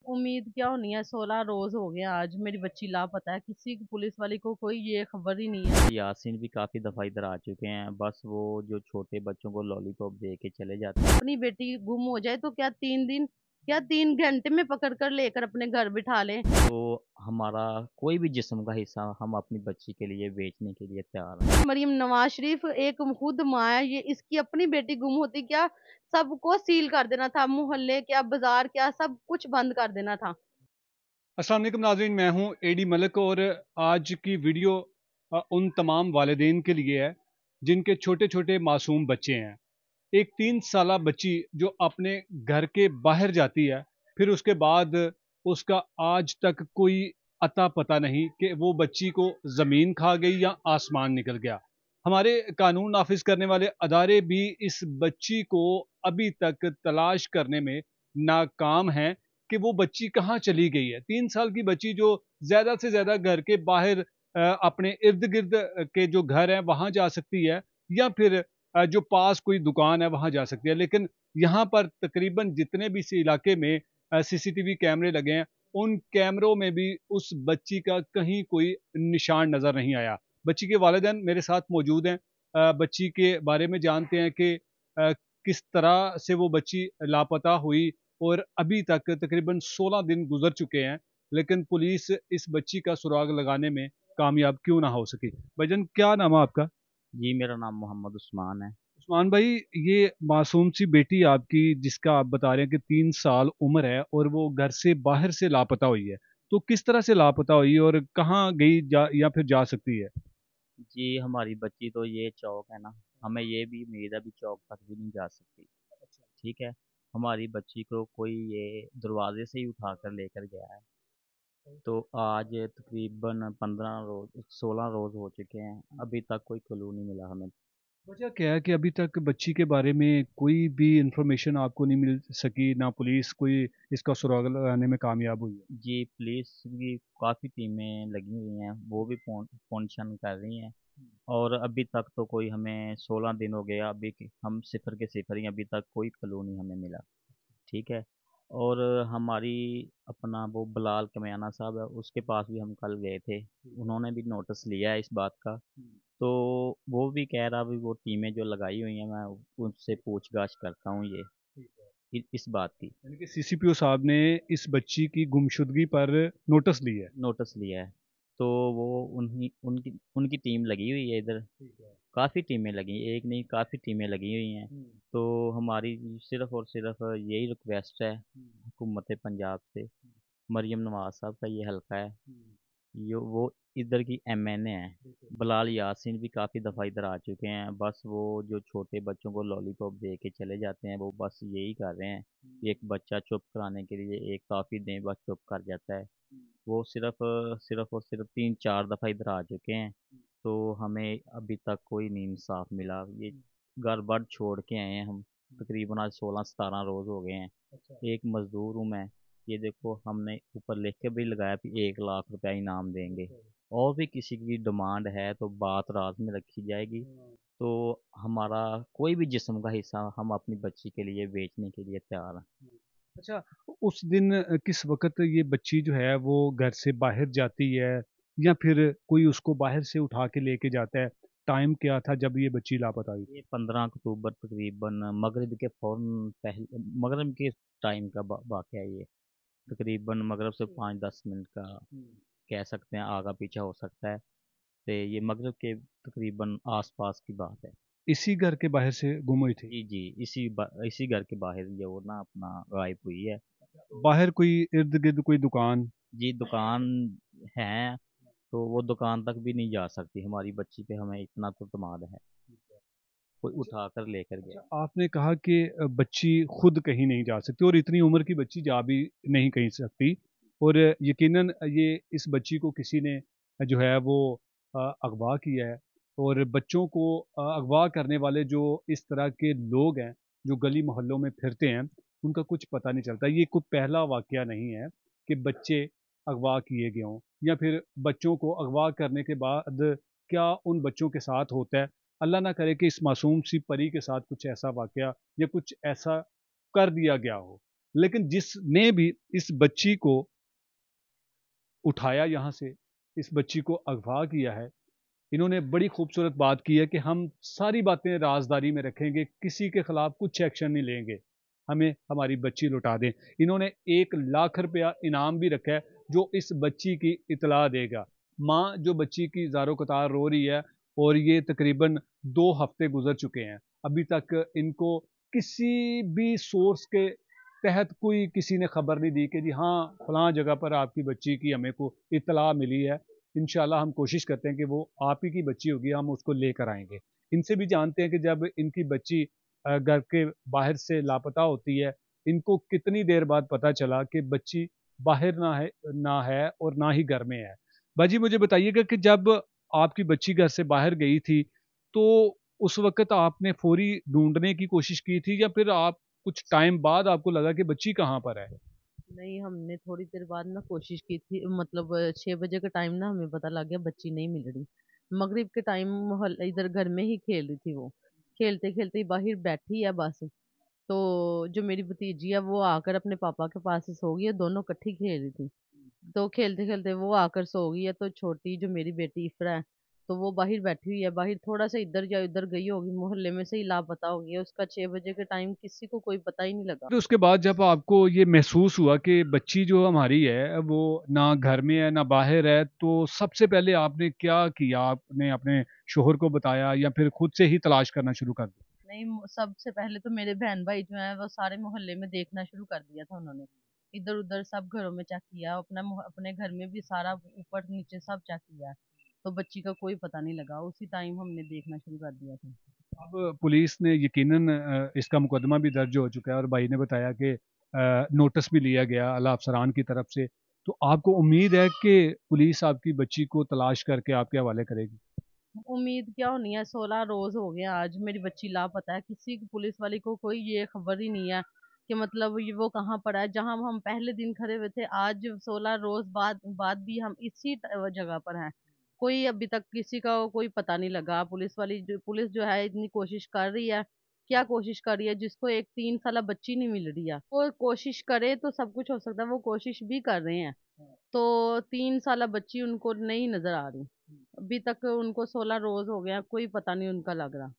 उम्मीद क्या होनी है, 16 रोज हो गए आज मेरी बच्ची लापता है। किसी की पुलिस वाली को कोई ये खबर ही नहीं है। यासीन भी काफ़ी दफ़ा इधर आ चुके हैं, बस वो जो छोटे बच्चों को लॉलीपॉप दे के चले जाते हैं। अपनी बेटी गुम हो जाए तो क्या 3 दिन, क्या 3 घंटे में पकड़ कर लेकर अपने घर बिठा लें। तो हमारा कोई भी जिस्म का हिस्सा हम अपनी बच्ची के लिए बेचने के लिए तैयार हैं। मरियम नवाज शरीफ एक खुद माँ है, ये इसकी अपनी बेटी गुम होती क्या सबको सील कर देना था, मोहल्ले क्या बाजार क्या सब कुछ बंद कर देना था। अस्सलाम वालेकुम नाज़रीन, मैं हूं एडी मलिक और आज की वीडियो उन तमाम वालिदैन के लिए है जिनके छोटे छोटे मासूम बच्चे हैं। एक 3 साला बच्ची जो अपने घर के बाहर जाती है, फिर उसके बाद उसका आज तक कोई अता पता नहीं कि वो बच्ची को ज़मीन खा गई या आसमान निकल गया। हमारे कानून नाफिज करने वाले अदारे भी इस बच्ची को अभी तक तलाश करने में नाकाम हैं कि वो बच्ची कहाँ चली गई है। 3 साल की बच्ची जो ज़्यादा से ज़्यादा घर के बाहर अपने इर्द गिर्द के जो घर हैं वहाँ जा सकती है, या फिर जो पास कोई दुकान है वहाँ जा सकती है। लेकिन यहाँ पर तकरीबन जितने भी इस इलाके में सीसीटीवी कैमरे लगे हैं, उन कैमरों में भी उस बच्ची का कहीं कोई निशान नज़र नहीं आया। बच्ची के वालिदैन मेरे साथ मौजूद हैं। बच्ची के बारे में जानते हैं कि किस तरह से वो बच्ची लापता हुई और अभी तक तकरीबन 16 दिन गुजर चुके हैं, लेकिन पुलिस इस बच्ची का सुराग लगाने में कामयाब क्यों ना हो सकी। भाईजान, क्या नाम है आपका? जी, मेरा नाम मोहम्मद उस्मान है। उस्मान भाई, ये मासूम सी बेटी आपकी जिसका आप बता रहे हैं कि 3 साल उम्र है और वो घर से बाहर से लापता हुई है, तो किस तरह से लापता हुई और कहाँ गई या फिर जा सकती है? जी, हमारी बच्ची तो ये चौक है ना, हमें ये भी उम्मीद है अभी चौक तक भी नहीं जा सकती। ठीक है, हमारी बच्ची को कोई ये दरवाजे से ही उठा कर लेकर गया है। तो आज तकरीबन 15 रोज 16 रोज हो चुके हैं, अभी तक कोई क्लू नहीं मिला हमें। वजह क्या है कि अभी तक बच्ची के बारे में कोई भी इंफॉर्मेशन आपको नहीं मिल सकी, ना पुलिस कोई इसका सुराग लगाने में कामयाब हुई है? जी, पुलिस की काफ़ी टीमें लगी हुई हैं, वो भी फ़ोन कर रही हैं। और अभी तक तो कोई हमें 16 दिन हो गया, हम सिफर के सिफर ही, अभी तक कोई क्लू नहीं हमें मिला। ठीक है। और हमारी अपना वो बिलाल कमियाना साहब है, उसके पास भी हम कल गए थे, उन्होंने भी नोटिस लिया है इस बात का। तो वो भी कह रहा भी वो टीमें जो लगाई हुई हैं मैं उनसे पूछताछ करता हूँ ये इस बात की। यानी कि सीसीपीओ साहब ने इस बच्ची की गुमशुदगी पर नोटिस लिया है। नोटिस लिया है। तो वो उन्हीं उनकी उनकी टीम लगी हुई है इधर। काफ़ी टीमें लगी, एक नहीं काफ़ी टीमें लगी हुई हैं। तो हमारी सिर्फ़ और सिर्फ़ यही रिक्वेस्ट है हुकूमत पंजाब से, मरियम नवाज़ साहब का ये हलका है, यो वो इधर की एमएनए हैं। बिलाल यासीन भी काफ़ी दफ़ा इधर आ चुके हैं, बस वो जो छोटे बच्चों को लॉलीपॉप दे के चले जाते हैं, वो बस यही कर रहे हैं। एक बच्चा चुप कराने के लिए एक टॉफ़ी दें, बस चुप कर जाता है। वो सिर्फ़ और सिर्फ़ 3-4 दफ़ा इधर आ चुके हैं, तो हमें अभी तक कोई नहीं इंसाफ मिला। ये घर-बार छोड़ के आए हैं हम, तकरीबन आज 16-17 रोज़ हो गए हैं। एक मज़दूर हूँ मैं, ये देखो हमने ऊपर लिख के भी लगाया कि 1 लाख रुपया इनाम देंगे। और भी किसी की डिमांड है तो बात राज़ में रखी जाएगी। तो हमारा कोई भी जिस्म का हिस्सा हम अपनी बच्ची के लिए बेचने के लिए तैयार हैं। अच्छा, उस दिन किस वक़्त ये बच्ची जो है वो घर से बाहर जाती है या फिर कोई उसको बाहर से उठा के लेके जाता है? टाइम क्या था जब ये बच्ची लापता हुई? ये 15 अक्टूबर तकरीबन मगरिब के फ़ौरन पहले, मगरिब के टाइम का वाक़या है ये। तकरीबन मगरिब से 5-10 मिनट का कह सकते हैं, आगा पीछा हो सकता है। तो ये मगरिब के तकरीबन आस-पास की बात है। इसी घर के बाहर से गुम हुई थी? जी, जी, इसी घर के बाहर ये वो ना अपना गायब हुई है। बाहर कोई इर्द-गिर्द कोई दुकान? जी, दुकान है, तो वो दुकान तक भी नहीं जा सकती, हमारी बच्ची पे हमें इतना तो इत्मीनान है। कोई अच्छा, उठा कर लेकर गया। अच्छा, आपने कहा कि बच्ची खुद कहीं नहीं जा सकती और इतनी उम्र की बच्ची जा भी नहीं कहीं सकती, और यकीनन ये इस बच्ची को किसी ने जो है वो अगवा किया है। और बच्चों को अगवा करने वाले जो इस तरह के लोग हैं, जो गली मोहल्लों में फिरते हैं, उनका कुछ पता नहीं चलता। ये कोई पहला वाक़या नहीं है कि बच्चे अगवा किए गए हों, या फिर बच्चों को अगवा करने के बाद क्या उन बच्चों के साथ होता है। अल्लाह ना करे कि इस मासूम सी परी के साथ कुछ ऐसा वाक़या या कुछ ऐसा कर दिया गया हो। लेकिन जिसने भी इस बच्ची को उठाया यहाँ से, इस बच्ची को अगवा किया है, इन्होंने बड़ी खूबसूरत बात की है कि हम सारी बातें राजदारी में रखेंगे, किसी के खिलाफ कुछ एक्शन नहीं लेंगे, हमें हमारी बच्ची लौटा दें। इन्होंने 1 लाख रुपया इनाम भी रखा है जो इस बच्ची की इतला देगा। माँ जो बच्ची की ज़ारो कतार रो रही है, और ये तकरीबन 2 हफ्ते गुजर चुके हैं, अभी तक इनको किसी भी सोर्स के तहत कोई किसी ने खबर नहीं दी कि जी हाँ फलां जगह पर आपकी बच्ची की हमें को इतला मिली है। इंशाल्लाह हम कोशिश करते हैं कि वो आप ही की बच्ची होगी, हम उसको लेकर आएंगे। इनसे भी जानते हैं कि जब इनकी बच्ची घर के बाहर से लापता होती है, इनको कितनी देर बाद पता चला कि बच्ची बाहर ना है और ना ही घर में है। बाजी मुझे बताइएगा कि जब आपकी बच्ची घर से बाहर गई थी, तो उस वक्त आपने फौरी ढूंढने की कोशिश की थी, या फिर आप कुछ टाइम बाद आपको लगा कि बच्ची कहाँ पर है? नहीं, हमने थोड़ी देर बाद ना कोशिश की थी, मतलब 6 बजे के टाइम ना हमें पता लग गया बच्ची नहीं मिल रही। मगरिब के टाइम इधर घर में ही खेल रही थी वो, खेलते खेलते ही बाहर बैठी है बस। तो जो मेरी भतीजी है वो आकर अपने पापा के पास ही सो गई है, दोनों इकट्ठी खेल रही थी। तो खेलते खेलते वो आकर सो गई है, तो छोटी जो मेरी बेटी इफ्रा है, तो वो बाहर बैठी हुई है, बाहर थोड़ा सा इधर या उधर गई होगी, मोहल्ले में से ही लापता हो गई है। उसका 6 बजे के टाइम किसी को कोई पता ही नहीं लगा। फिर उसके बाद जब आपको ये महसूस हुआ कि बच्ची जो हमारी है वो ना घर में है ना बाहर है, तो सबसे पहले आपने क्या किया? आपने अपने शोहर को बताया या फिर खुद से ही तलाश करना शुरू कर दिया? नहीं, सबसे पहले तो मेरे बहन भाई जो है वो सारे मोहल्ले में देखना शुरू कर दिया था उन्होंने। इधर उधर सब घरों में चेक किया, अपने घर में भी सारा ऊपर नीचे सब चेक किया। तो बच्ची का कोई पता नहीं लगा, उसी टाइम हमने देखना शुरू कर दिया था। अब पुलिस ने यकीनन इसका मुकदमा भी दर्ज हो चुका है, और भाई ने बताया कि नोटिस भी लिया गया अला अफसरान की तरफ से। तो आपको उम्मीद है कि पुलिस आपकी बच्ची को तलाश करके आपके हवाले करेगी? उम्मीद क्या होनी है, 16 रोज हो गए आज मेरी बच्ची लापता है, किसी पुलिस वाले को कोई ये खबर ही नहीं है कि मतलब ये वो कहाँ पड़ा है। जहां हम पहले दिन खड़े हुए थे, आज 16 रोज बाद भी हम इसी जगह पर हैं। कोई अभी तक किसी का कोई पता नहीं लगा। पुलिस जो है इतनी कोशिश कर रही है, क्या कोशिश कर रही है, जिसको एक 3 साल बच्ची नहीं मिल रही है, वो कोशिश करे तो सब कुछ हो सकता है, वो कोशिश भी कर रहे हैं। तो 3 साल बच्ची उनको नहीं नजर आ रही, अभी तक उनको 16 रोज हो गया, कोई पता नहीं उनका लग रहा।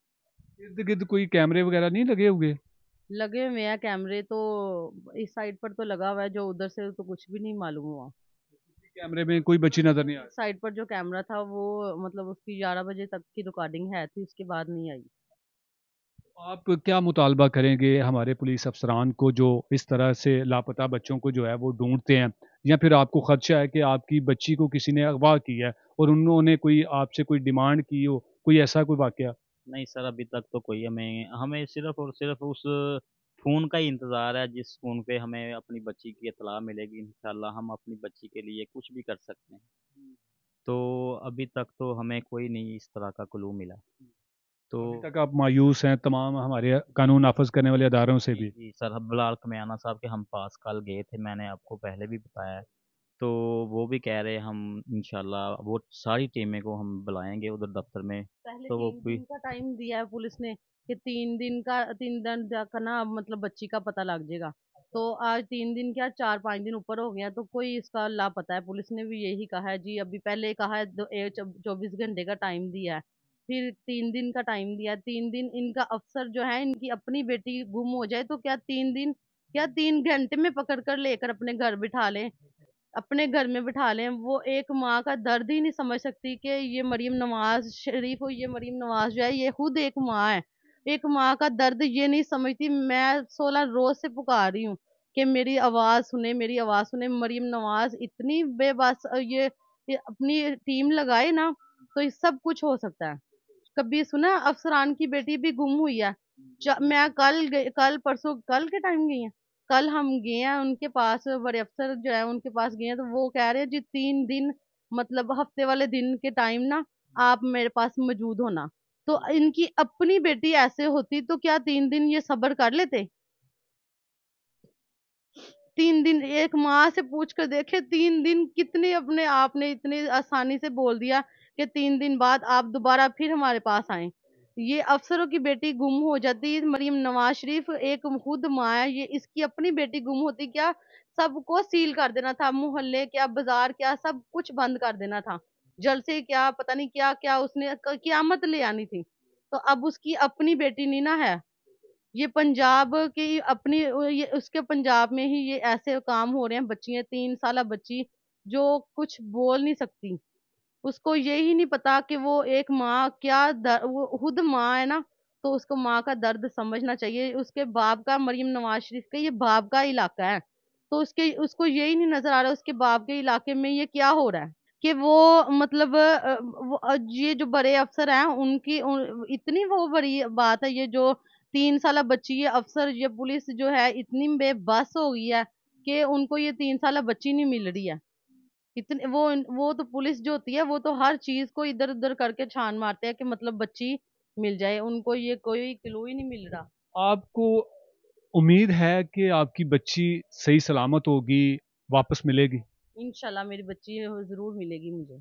इर्द गिर्द कोई कैमरे वगैरह नहीं लगे हुए? लगे हुए हैं कैमरे तो, इस साइड पर तो लगा हुआ है, जो उधर से तो कुछ भी नहीं मालूम हुआ। कैमरे में कोई बच्ची नजर नहीं आ रही? साइड पर जो कैमरा था वो मतलब उसकी 11 बजे तक की रिकॉर्डिंग है थी, उसके बाद नहीं आई। आप क्या मुतालबा करेंगे हमारे पुलिस अफसरान को जो इस तरह से लापता बच्चों को जो है वो ढूंढते हैं, या फिर आपको खदशा है कि आपकी बच्ची को किसी ने अगवा किया है और उन्होंने कोई आपसे कोई डिमांड की हो, कोई ऐसा कोई वाकया? नहीं सर, अभी तक तो कोई हमें हमें सिर्फ और सिर्फ उस फ़ोन का ही इंतज़ार है, जिस फ़ोन पे हमें अपनी बच्ची की इत्तला मिलेगी, इंशाल्लाह हम अपनी बच्ची के लिए कुछ भी कर सकते हैं। तो अभी तक तो हमें कोई नहीं इस तरह का क्लू मिला। तो अभी तक आप मायूस हैं तमाम हमारे कानून नाफज करने वाले अदारों से जी भी? जी सर, हम बिलाल कमियाना साहब के हम पास कल गए थे, मैंने आपको पहले भी बताया है। तो वो भी कह रहे हम इंशाल्लाह वो सारी टीमें को हम बुलाएंगे उधर दफ्तर में। पहले तो वो 3 दिन भी का टाइम दिया है पुलिस ने कि 3 दिन का ना मतलब बच्ची का पता लग जाएगा। तो आज 3 दिन क्या 4-5 दिन ऊपर हो गया, तो कोई इसका लापता है। पुलिस ने भी यही कहा है जी, अभी पहले कहा है 24 घंटे का टाइम दिया है, फिर 3 दिन का टाइम दिया है। 3 दिन इनका अफसर जो है, इनकी अपनी बेटी गुम हो जाए तो क्या 3 दिन, क्या 3 घंटे में पकड़ कर लेकर अपने घर बिठा लें, अपने घर में बिठा लें। वो एक माँ का दर्द ही नहीं समझ सकती कि ये मरियम नवाज शरीफ हो, ये मरियम नवाज जो है ये खुद एक माँ है। एक माँ का दर्द ये नहीं समझती। मैं 16 रोज से पुकार रही हूँ कि मेरी आवाज सुने, मेरी आवाज सुने। मरियम नवाज इतनी बेबस, ये अपनी टीम लगाए ना तो ये सब कुछ हो सकता है। कभी सुना अफसरान की बेटी भी गुम हुई है। मैं कल परसों कल के टाइम गई है, कल हम गए हैं उनके पास, बड़े अफसर जो है उनके पास गए हैं, तो वो कह रहे हैं जी 3 दिन, मतलब हफ्ते वाले दिन के टाइम ना आप मेरे पास मौजूद होना। तो इनकी अपनी बेटी ऐसे होती तो क्या 3 दिन ये सब्र कर लेते? 3 दिन एक माँ से पूछ कर देखे, 3 दिन कितने, अपने आप ने इतनी आसानी से बोल दिया कि 3 दिन बाद आप दोबारा फिर हमारे पास आए। ये अफसरों की बेटी गुम हो जाती, मरियम नवाज शरीफ एक खुद माँ है, ये इसकी अपनी बेटी गुम होती, क्या सबको सील कर देना था, मोहल्ले क्या बाजार क्या सब कुछ बंद कर देना था, जलसे क्या पता नहीं क्या क्या उसने कियामत ले आनी थी। तो अब उसकी अपनी बेटी नहीं ना है, ये पंजाब की अपनी, ये उसके पंजाब में ही ये ऐसे काम हो रहे हैं। बच्चियां 3 साल बच्ची जो कुछ बोल नहीं सकती, उसको यही नहीं पता कि वो एक माँ क्या वो खुद माँ है ना, तो उसको माँ का दर्द समझना चाहिए। उसके बाप का, मरियम नवाज शरीफ का ये बाप का इलाका है, तो उसके उसको यही नहीं नजर आ रहा उसके बाप के इलाके में ये क्या हो रहा है, कि वो मतलब ये जो बड़े अफसर हैं उनकी इतनी वो बड़ी बात है, ये जो 3 साल बच्ची, ये अफसर ये पुलिस जो है इतनी बेबस हो गई है कि उनको ये 3 साल बच्ची नहीं मिल रही है। इतने वो तो पुलिस जो होती है वो तो हर चीज को इधर उधर करके छान मारते हैं कि मतलब बच्ची मिल जाए, उनको ये कोई क्लू ही नहीं मिल रहा। आपको उम्मीद है कि आपकी बच्ची सही सलामत होगी, वापस मिलेगी? इंशाल्लाह मेरी बच्ची जरूर मिलेगी मुझे।